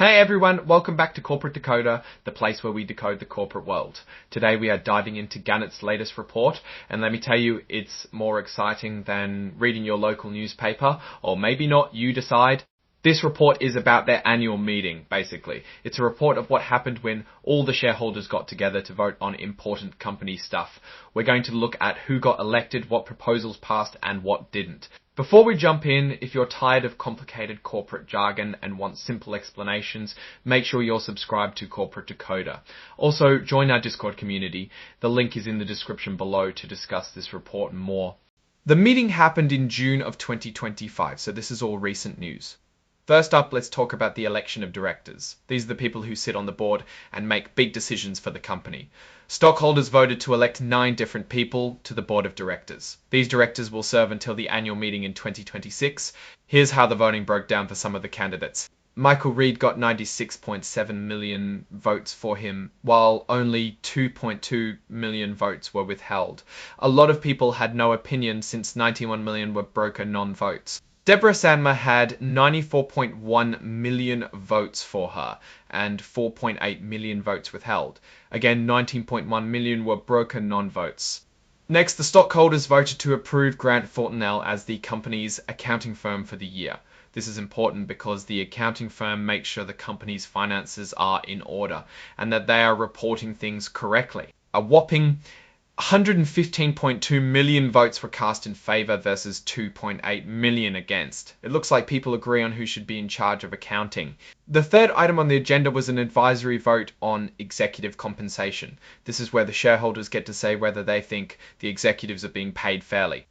Hey everyone, welcome back to Corporate Decoder, the place where we decode the corporate world. Today we are diving into Gannett's latest report, and let me tell you, it's more exciting than reading your local newspaper, or maybe not, you decide. This report is about their annual meeting, basically. It's a report of what happened when all the shareholders got together to vote on important company stuff. We're going to look at who got elected, what proposals passed, and what didn't. Before we jump in, if you're tired of complicated corporate jargon and want simple explanations, make sure you're subscribed to Corporate Decoder. Also, join our Discord community. The link is in the description below to discuss this report more. The meeting happened in June of 2025, so this is all recent news. First up, let's talk about the election of directors. These are the people who sit on the board and make big decisions for the company. Stockholders voted to elect 9 different people to the board of directors. These directors will serve until the annual meeting in 2026. Here's how the voting broke down for some of the candidates. Michael Reed got 96.7 million votes for him, while only 2.2 million votes were withheld. A lot of people had no opinion since 91 million were broker non-votes. Deborah Sandmer had 94.1 million votes for her and 4.8 million votes withheld. Again, 19.1 million were broker non-votes. Next, the stockholders voted to approve Grant Thornton as the company's accounting firm for the year. This is important because the accounting firm makes sure the company's finances are in order and that they are reporting things correctly. A whopping 115.2 million votes were cast in favour versus 2.8 million against. It looks like people agree on who should be in charge of accounting. The third item on the agenda was an advisory vote on executive compensation. This is where the shareholders get to say whether they think the executives are being paid fairly.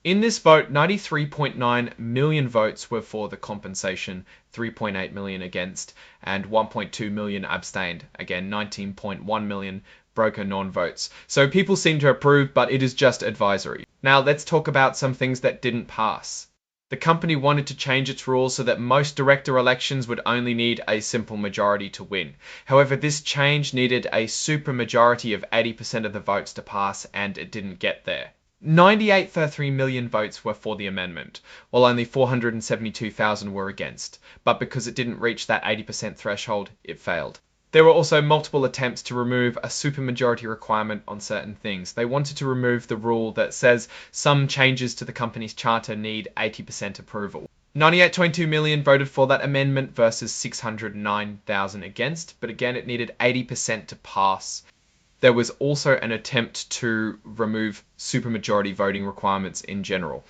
In this vote, 93.9 million votes were for the compensation, 3.8 million against, and 1.2 million abstained. Again, 19.1 million broker non-votes. So people seem to approve, but it is just advisory. Now let's talk about some things that didn't pass. The company wanted to change its rules so that most director elections would only need a simple majority to win. However, this change needed a supermajority of 80% of the votes to pass, and it didn't get there. 98.3 million votes were for the amendment, while only 472,000 were against. But because it didn't reach that 80% threshold, it failed. There were also multiple attempts to remove a supermajority requirement on certain things. They wanted to remove the rule that says some changes to the company's charter need 80% approval. 98.2 million voted for that amendment versus 609,000 against, but again it needed 80% to pass. There was also an attempt to remove supermajority voting requirements in general.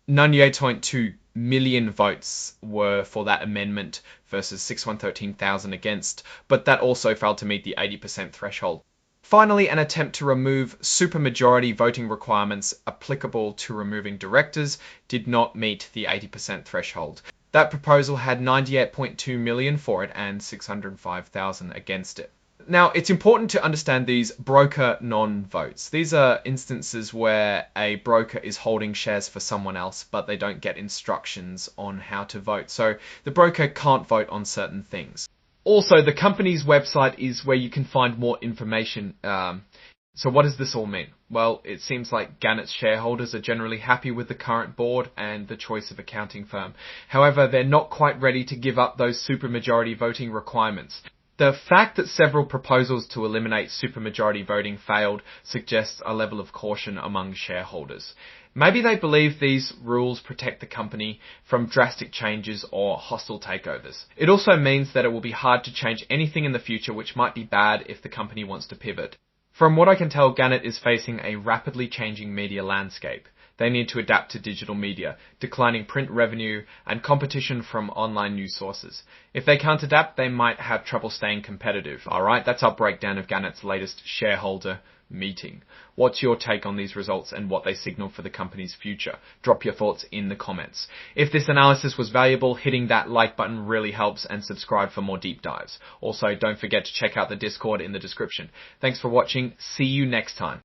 98.2 million votes were for that amendment versus 613,000 against, but that also failed to meet the 80% threshold. Finally, an attempt to remove supermajority voting requirements applicable to removing directors did not meet the 80% threshold. That proposal had 98.2 million for it and 605,000 against it. Now, it's important to understand these broker non-votes. These are instances where a broker is holding shares for someone else, but they don't get instructions on how to vote. So the broker can't vote on certain things. Also, the company's website is where you can find more information. So what does this all mean? Well, it seems like Gannett's shareholders are generally happy with the current board and the choice of accounting firm. However, they're not quite ready to give up those supermajority voting requirements. The fact that several proposals to eliminate supermajority voting failed suggests a level of caution among shareholders. Maybe they believe these rules protect the company from drastic changes or hostile takeovers. It also means that it will be hard to change anything in the future, which might be bad if the company wants to pivot. From what I can tell, Gannett is facing a rapidly changing media landscape. They need to adapt to digital media, declining print revenue, and competition from online news sources. If they can't adapt, they might have trouble staying competitive. Alright, that's our breakdown of Gannett's latest shareholder meeting. What's your take on these results and what they signal for the company's future? Drop your thoughts in the comments. If this analysis was valuable, hitting that like button really helps, and subscribe for more deep dives. Also, don't forget to check out the Discord in the description. Thanks for watching. See you next time.